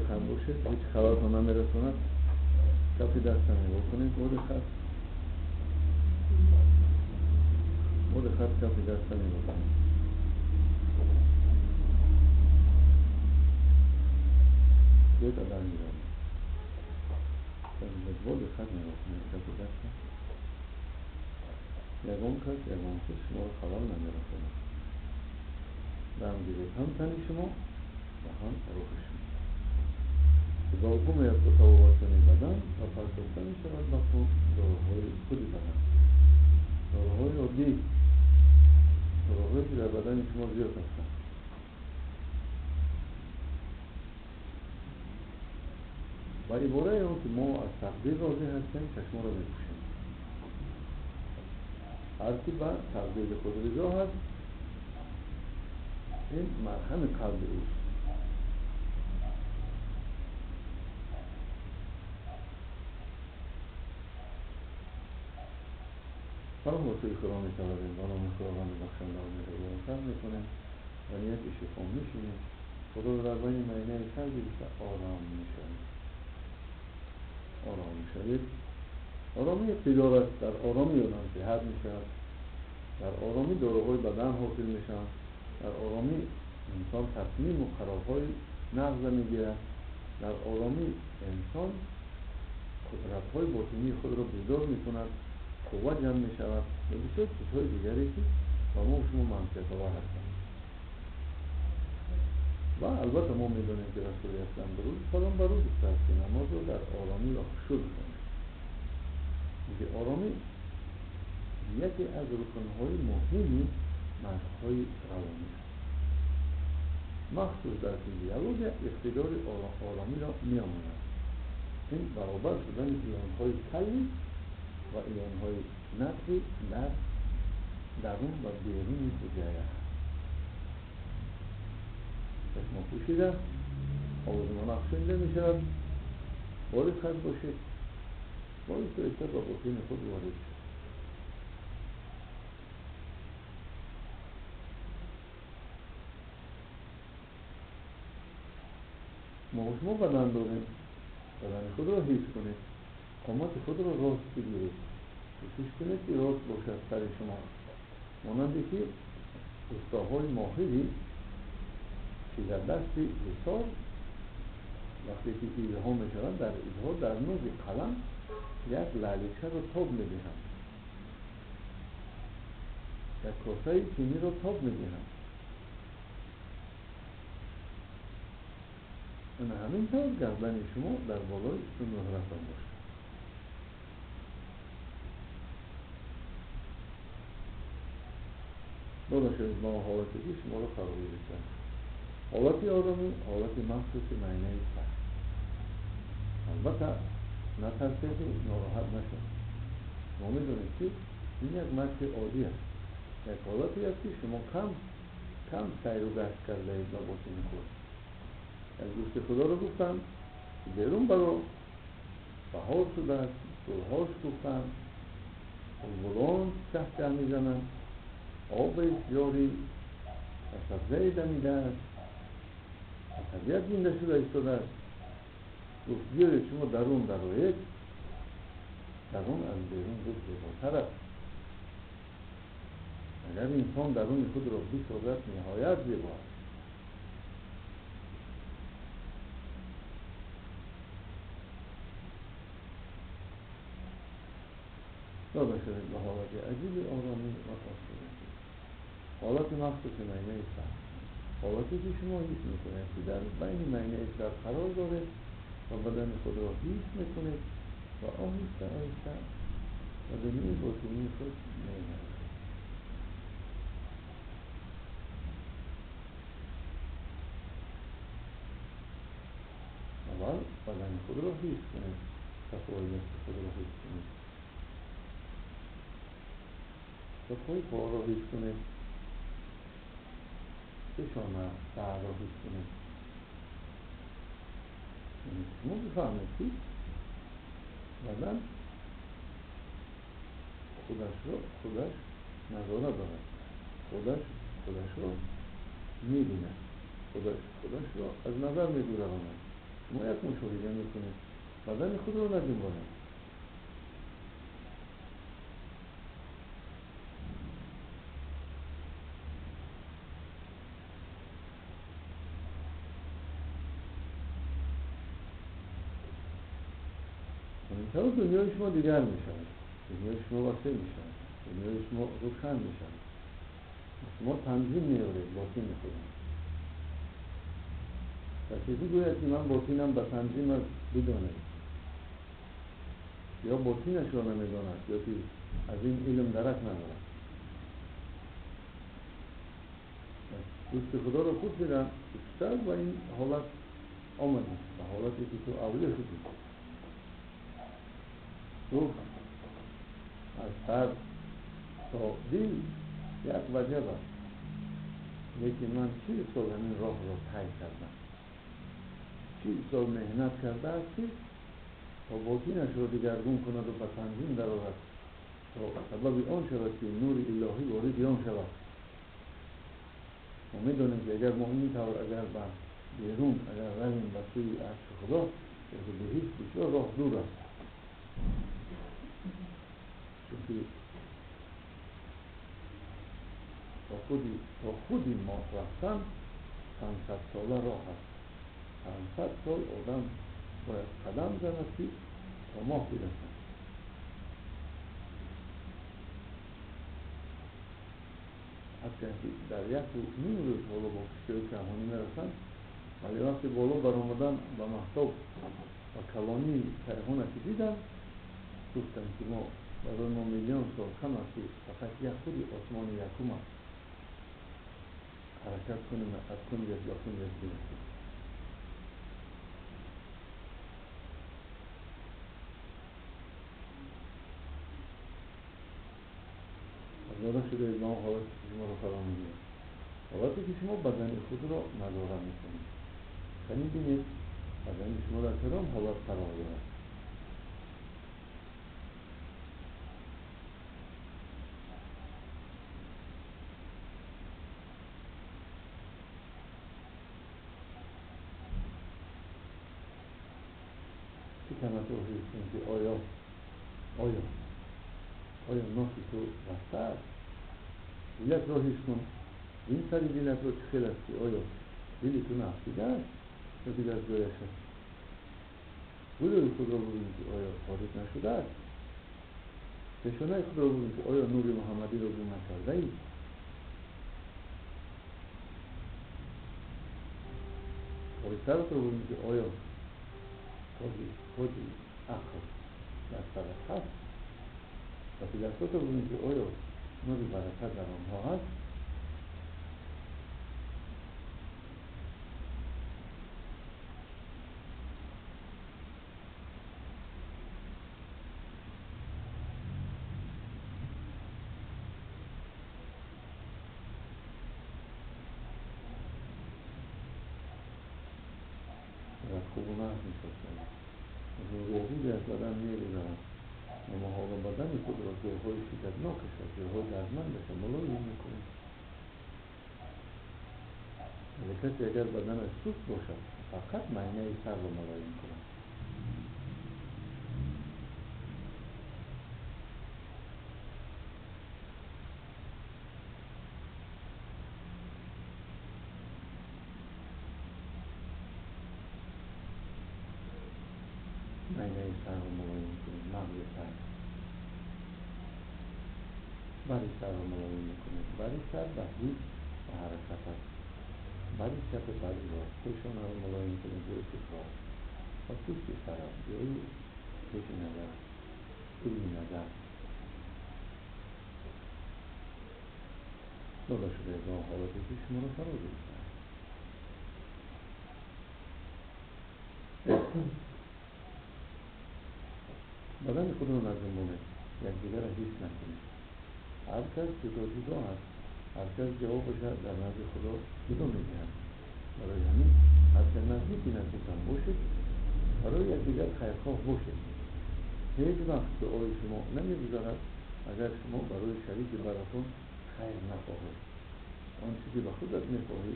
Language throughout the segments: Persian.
خم باشه، هیچ خبر رو نمیرسوند، کفی دست نمی بکنید، مود خط کفی دست نمی بکنید. دوی تا در میرم بود خط نمی بکنید، کفی دست یکم کس شما رو خبر نمیرسوند. دم گیرید هم تنی شما و هم روح شما. با حکم ارتطابات بدن و پرتافته می شود با داروهای خودی بدن. داروهای عادی، داروهایی که در بدن شما زیاد هستند. و عباره اون که ما از تقدیر راضی هستیم چشما را بپوشیم. هر کی به تقدیر خود رضا هست، این مرهم قلب اوست. فراموشی خدا می توانیم، برای خداوند بخشنده و مهربانتر میکنیم و نیت شفا میشینیم. خدا در بین معینه سردی بسته آرام میشوید. آرام میشوید. آرامی اقتدار است. در آرامی آدم صحت میشود. در آرامی داروهای بدن حاصل میشود. در آرامی انسان تصمیم و خرابهای نغزه میگیرد. در آرامی انسان قدرت‌های باطنی خود را بیدار میکند، قوت جمع میشود و بسیار چیزهای دیگری که با ما و شما منفعت آور هستند. و البته ما میدانیم که رسول اسلام درود سلام بر او گفته است که نماز را در آرامی و خشوع بخوانید. اینکه آرامی یکی از رکن‌های مهم مشق‌های روانی است. مخصوص در فیزیولوژی اقتدار آرامی را می‌آموزد. این برابر شدن ایون‌های کلی و ایون‌های نطری در درون و بیرون حجره است. چشم پوشیده، آواز مناخ شنیده می‌شود. وارد خط باشید، وارد فرشته با باطن خود وارد شد. ما و شما بدن داریم، بدن خود را حس کنید، قامت خود را راست بگیرید، کوشش کنید که راست باشد سر شما. مانندی که استاهای ماهری که در دست حساب وقتی که اظهار می شود در اظهار در نوک قلم یک لعلیچه را تاب می دهند، یک کاسه چینی را تاب می دهند. همینطور گردن شما در بالای این رفتن باشد. بالا شوید ما حالتی که شما را فراری بکنید. حالتی آرامی، حالتی مخصوص معنی سر. البته نترسید و ناراحت نشد. ما می‌دانیم که این یک مشق عادی است. یک حالتی است که شما کم سیر و گشت کرده اید با باطن خود. یک دوست خدا رو گفتم که بیرون برو بهار شده است، گل‌ها شکفتند، بلبلان چهچه می‌زنند، آب جاری و سبزه دمیده است و طبیعت زنده شده ایستاده است. گفت بیایید شما درون درآیید، درون از بیرون گفت زیباتر است. اگر انسان درون خود را بسازد نهایت زیبا است. داده شوید به حالت عجیب آرامی و آسودگی. حالت مخصوص معنی سر. حالتی که شما حس میکنید که در بین معنی سر قرار دارید و بدن خود را حس میکنید و آهسته آهسته و دنیای باطنی خود می‌گردید. اول بدن خود را حس کنید، صفای دست خود را حس کنید، صفای پا را حس کنید، پیشانه سر را حس کنید. شما بفهمید که بدن خودش نظاره دارد، خودش را می‌بیند، خودش را از نظر می‌گذراند. شما یک مشاهده میکنید بدن خود رو نجنبانید. همینطور دنیای شما دیگر میشود، دنیای شما واسه میشود، دنیای شما روشن میشود. شما تنظیم میارید باطن خودم. و کسی گوید که من باطنم به تنظیم از بداند یا باطنش را نمیداند یا که از این علم درک ندارد. دوست خدا را خود دیدن بیشتر با این حالت آمدید، به حالتی که تو اولیه شدید. تو از سر تا دل یک وجه است، لیکن من 40 سال همین راه را طی کردم، 40 سال مهنت کرده است که تا باطنش را دگرگون کند و به تنظیم درآورد تا سبب آن شود که نور الهی وارد آن شود. ما می‌دانیم که اگر ما این طور اگر به بیرون اگر رویم به سوی عرش خدا به هیچ بسیار راه دور است، چون تا خودی ما رفتن 500 ساله راه است. 500 سال آدم باید قدم زند که تا ماه برسد. هرچند که در یک نیم روز بالا با کشتی کهانی میرسند، ولی وقتی بالا برآمدن به مهتاب و کلانی کیهان که دیدن گفتند که ما برای ما میلیون سال کم است که فقط یک خود آسمان یکم است حرکت کنیم از کنجش به کنجش برسیم. آزاده شده از ما حالت که شما را فرا میگیرد، حالتی که شما بدن خود را نظاره میکنید. کنید بینید بدن شما در کدام حالت قرار دارد. که تمتع حس کنید که آیا ناخی تو رفته است. دلت را حس کن، این سری دلت را چه خیل است که آیا دلی تو نفتیده است یا دیگر از جایش است. بودوی خود را ببینید که آیا تاریک نشده است. پیشانه خود را ببینید که آیا نور محمدی را گم نکرده ای. تاج سرت را ببینید که آیا تاج عقل در سرت هست. و پی دستات را ببینید که آیا نور برکت در آنها هست. خوب و نحس میشستن روزی از بدن میگذارن و ما حالا بدن خود را جاهای شدتناکش است، جاهای دردمندش را ملایم میکنیم. ولی کسی اگر بدنش سوخت باشد فقط معنی سر را ملایم کند. معنی سر را ملایم کنید، مغز سر بری سر را ملایم میکنید. بری سر به هیچ و حرکت است. بری چپ بری راست. پیشانه را ملایم کنید روی تکرار و پوست سر است جایی پیش نظر علم نظر داده شده از آن حالتی که شما را فرا گرفته است. بدن خود را نجنبانید، یکدیگر را حس نکنید. هر کس جدا جدا است، هر کس جوابش در نزد خدا جدا میدهد. برای همین هرچند نزدیک هم باشید برای یکدیگر خیرخواه باشید. هیچ وقت دعای شما نمیگذارد اگر شما برای شریک براتون خیر نخواهید. آنچه که به خودت میخواهی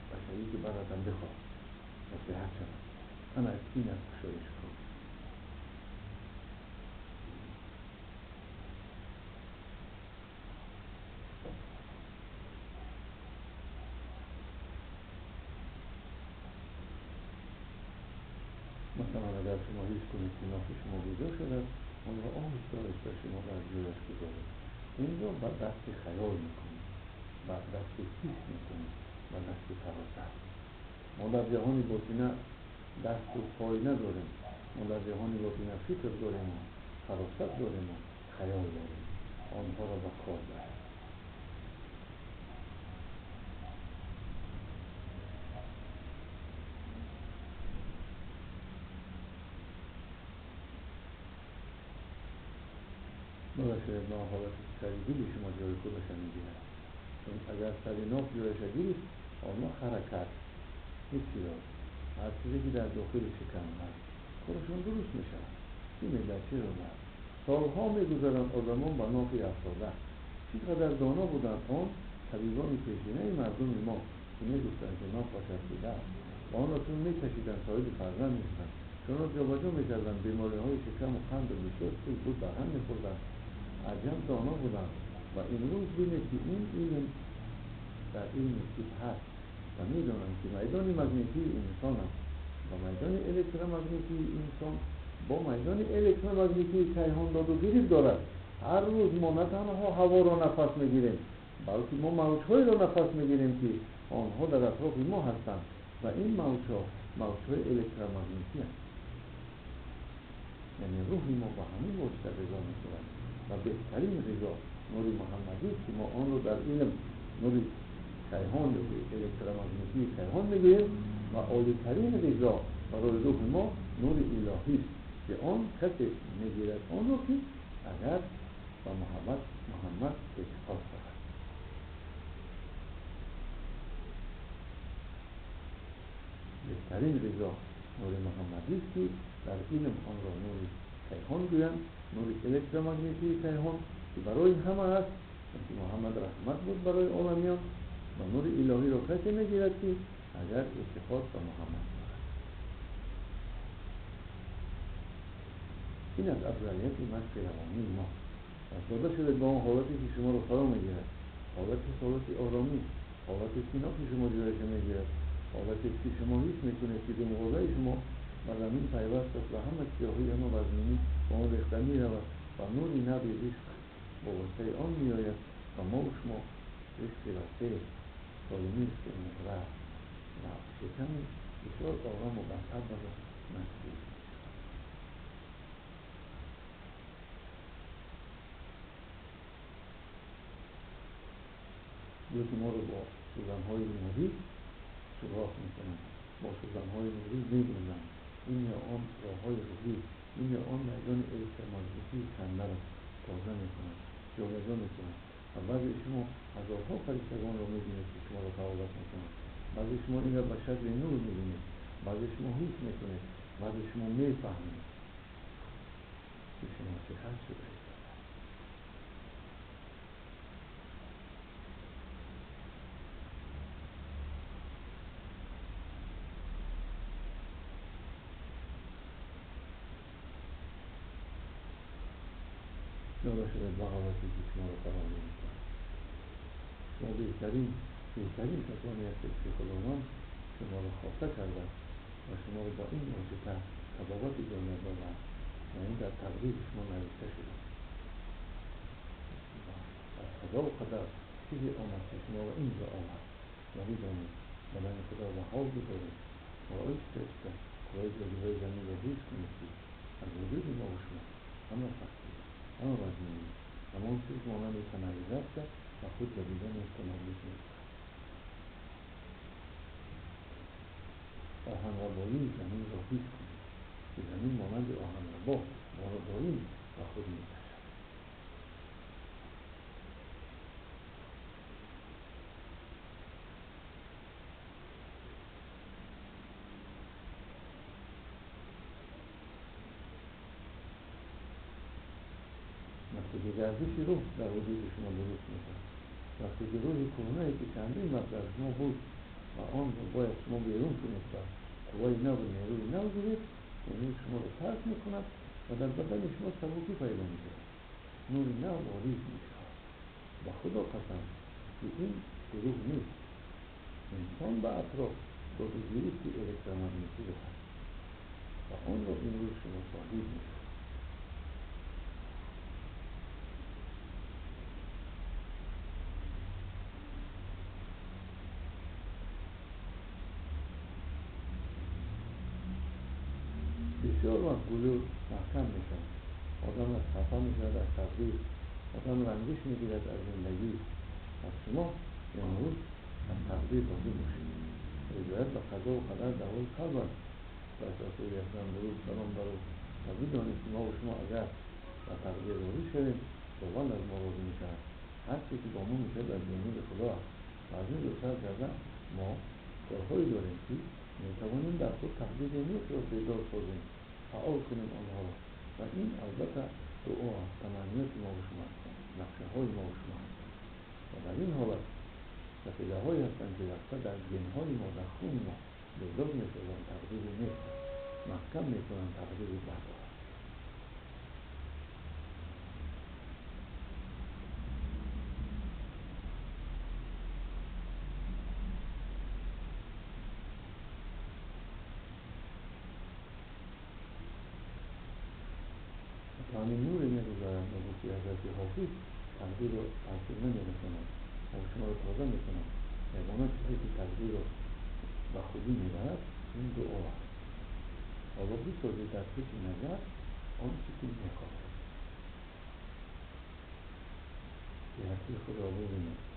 به شریک برات هم بخواه و صحت شود. انا از این از بخشایش خود. مثلا اگر شما حس کنید که ناف شما بیجا شده، اون را آهسته آهسته شما در جایش گذارید. این را با دست خیال میکنید، با دست حس میکنید، با دست فراست. ما در جهان باطنه دست و پای نداریم. ما در جهان باطنه فکر داریم و فراست داریم و خیال داریم. آنها را به کار بریم. باید شاید ما حالت سریعی شما جای خودش میگیرد. چون اگر سری ناف جایش گیرید، آنها حرکت هیچی را هر چیزی که در داخل شکم هست خودشون درست میشه. این ملت چی رو برد؟ سالها میگذارن آدمان به ناف افتاده. چقدر دانا بودن آن طبیبان پیشینه مردم ما که میگفتن که ناف باشد دیده و آن را چون میکشیدن صاحب فرزند میشدن، چون را جابجا میکردن بیماری های شکم و قند و بسیار چیز بود به هم میخوردن. عجب دانا بودن. و امروز بینید که این علم در علم طب هست و میدانم که میدان مغناطیسی انسان است و میدان الکترومغناطیسی انسان با میدان الکترومغناطیسی کیهان داد و گریب دارد. هر روز ما نه تنها هوا را نفس میگیریم، بلکه ما موجهای را نفس میگیریم که آنها در اطراف ما هستند و این موجهای الکترومغناطیسی هستند. یعنی روح ما با همین واسطه غذا میخورد و بهترین غذا نور محمدی که ما آن رو در علم نور کیهان یا الکترومغناطیسی کیهان میگوییم و عالی‌ترین غذا برای روح ما نور الهی است که آن کسی میگیرد آن رو که اگر با محمد اعتقاد دارد. بهترین غذا نور محمدی است که در علم آن را نور کیهان گویند، نور الکترومغناطیسی کیهان که برای همه است، که محمد رحمت بود برای عالمیان و نور الهی را کسی میگیرد که اگر اعتقاد به محمد دارد. این از افضلیت مشق روانی ما داده شده با اون حالتی که شما را فرا میگیرد، حالت آرامی، حالت سینا که شما جایش میگیرد، حالتی که شما حس میکنید که دماغه شما و زمین پیوست است و همه سیاهی همه وزمینی با آن ریخته میرود و نوری نبی عشق با واسطه آن میآید و ما و شما عشق وسیع سالمی است که مغرب و شکم بسیار آرام و برصبر و مسئول. که ما رو با سوزنهای نوری سراخ میکنن، با سوزنهای نوری میگوزن این یا آن راههای روحی، این یا آن میدان الکترومغناطیسی کنده را تازه میکنن، جابجا میکنن و بعضی شما هزارها فرشتگان را میبینید که شما را تعاقب میکنن. بعضی شما این را به شکل نور میبینید، بعضی شما حس میکنید، بعضی شما میفهمید که شما صحت شده اید. داده شده بغاوتی که شما را فراهم میکنه. شما بهترین کسانی هستید که خداوند شما را خواسته کرده و شما را با این واسطه تبابت دنیا داده و این در تقدیر شما نوشته شده. از قضا و قدر چیزی آمد که شما را اینجا آمد و بدانید بدن خدا و حال بذارید و ایستید که خدای جادوهای زمین را حس کنید که از وجود ما و شما همه سختی همه وزنی همون چیز ما نمیتونه عزت کرد و خود به دیدن احتمالیت میکنه. آهنربایی زمین را حس کنید که زمین مانند آهنربا ما را داریم و خود میکشد. وقتی که گردش روح در وجود شما درست میشه، وقتی که روح کرونه‌ای که چندین مقدار شما بود و آن رو باید شما بیرون کنید و قوای نو و نیروی نو گرفت، نیروی شما رو ترک میکند و در بدن شما سبکی پیدا میکنه، نور نو واریز میشه. و خدا قسم که این دروغ نیست. انسان به اطراف با گرفت الکترومغناطیسی رو هست و آن رو این روز شما صاحب میشه. بسیار وقت گلو محکم میشن، آدم از خفا میشد از تقدیر، آدم رنجش میگیرد از زندگی. از شما امروز از تقدیر راضی باشید. رضایت به قضا و قدر دعوای قلب است. بس رسول اکرم درود سلام بر او و بدانید که ما و شما اگر به تقدیر راضی شویم، خداوند از ما راضی میشود. هر چیزی که با ما میشد از جانب خدا است و از این روسر کرده ما کارهایی داریم که میتوانیم در خود تقدیر امروز را بیدار سازیم، فعال کنیم آنها را. و این البته دعا است، تمنیات ما و شما هستند، نقشه های ما و شما هستند. و در این حالت سفیده هایی هستند که رفته در گن های ما، در خون ما بیدار میسازند تقدیری نیست، محکم میکنند تقدیری بد را. همین نور میگذارند و گفتی حضرت حافظ تقدیر رو تاثیر نمیرساند و شما رو تازه میکنند. یگانه چیزی که تقدیر رو به خوبی میبرد این دعا است. حالا بسازید در پیش نظر آنچه که میخواهید. صحتی خدا ببینید.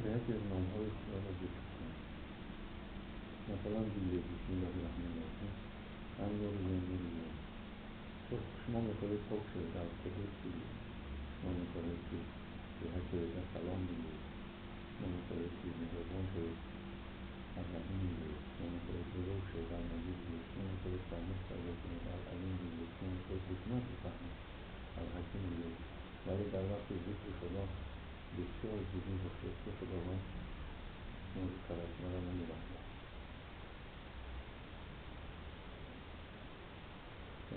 به یکی از نامهای خدا را ذکر کنید. مثلا بگید بسم الله الرحمن الرحیم، النور نور الله. شما میخواهید پاک شوید، از قدوس بگید. شما میخواهید که صحت شوید، از سلام بگید. شما میخواهید که مهربان شوید، از رحیم بگید. شما میخواهید بزرگ شوید، از مجید بگید. شما میخواهید فهمش پیدا کنید، از علیم بگید. شما میخواهید حکمت بفهمید، از حکیم بگید. ولی در وقت ذکر خدا بسیار جدی باشید که خداوند مورد کرشمه را نمیبندد.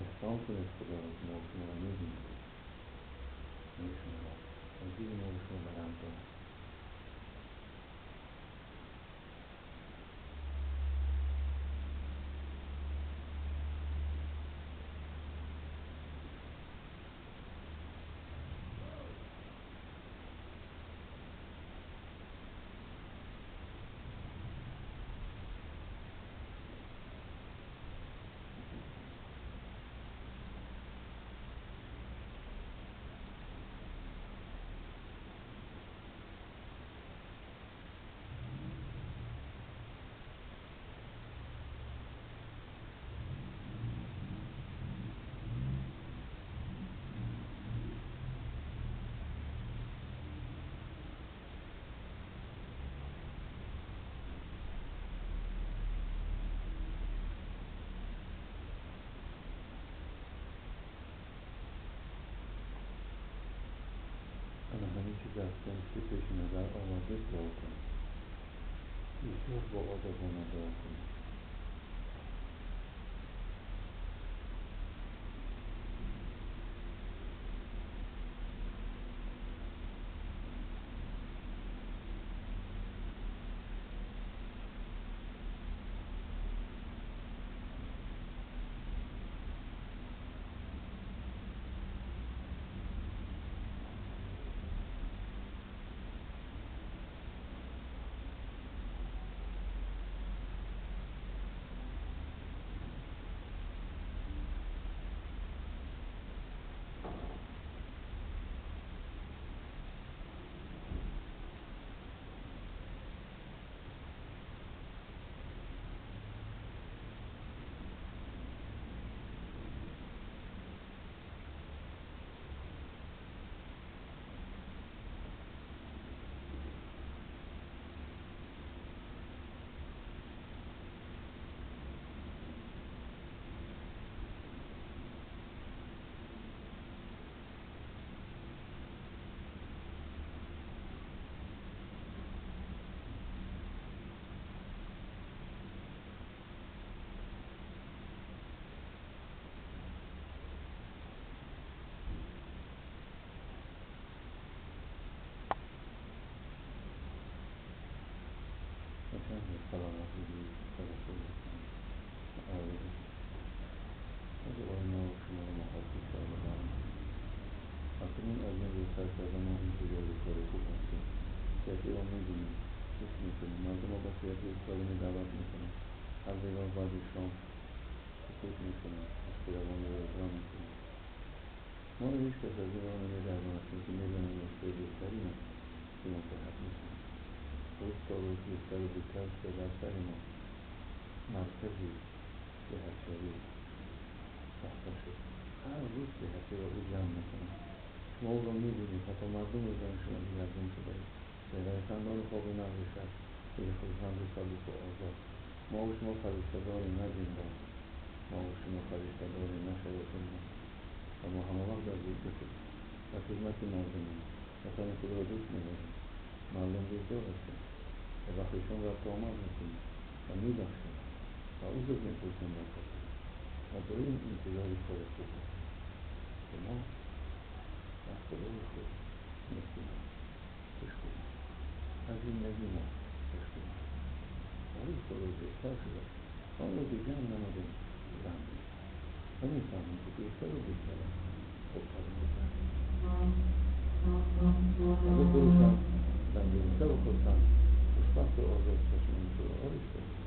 احترام کنید خدا را که ما و شما را میبینید، میشنود و دید ما و شما برند دارد. همین چیز هستم که پیش نظر آمده دعا کنید. بسیار با آگاهانه دعا کنید. سلامت بگیرید صدقه بکنید آره اگه آقای ما شما رو محبت کرده اکنون از این روزتر کرده ما انتظار کار خوب هستیم کسی را می‌بینیم حس می‌کنیم مردم را با صورت سالمی دعوت می‌کنیم هر بیگاه بعد شام سکوت می‌کنیم از خیابانی را اجرا می‌کنیم ما را هیچ کس از این را نمی‌گرداند که می‌دانیم نسخه بهترین است که ما صحت می‌کنیم روز تا روز بیشتر و بیشتر که در سر ما مرکزی صحت‌یابی ساخته شد هر روز صحتی را او جمع می‌کند شما او را می‌بینید حتی مردم را جان شما گردون شده پیدا خندان خواب نباشد که خودخند و سلوک و آزاد ما و شما فرشته‌داریم نه زندان ما و شما فرشته‌داریم نه شیاطین و ما همه وقت در وجود و خدمت مردمیم وطن خود را دوست می‌داریم مردم دوستدار هستیم و وقتشان رفت آمد می‌کنیم و می‌بخشیم و او جز می‌پرسیم در خاطر و داریم انتظار کار خوب هستیم که ما و خدای خود می‌کنیم خوش کنیم از زندگی ما خوش کنیم و روز تا روز بهتر شده آن را که جمع نمودیم بندیم و می‌فهمیم که بهتر و بهتر است خوبتر و بهتر اگر بروشم بندیم شب و خودتن خوشبخت و آزاد چشمان تو را آرش کنیم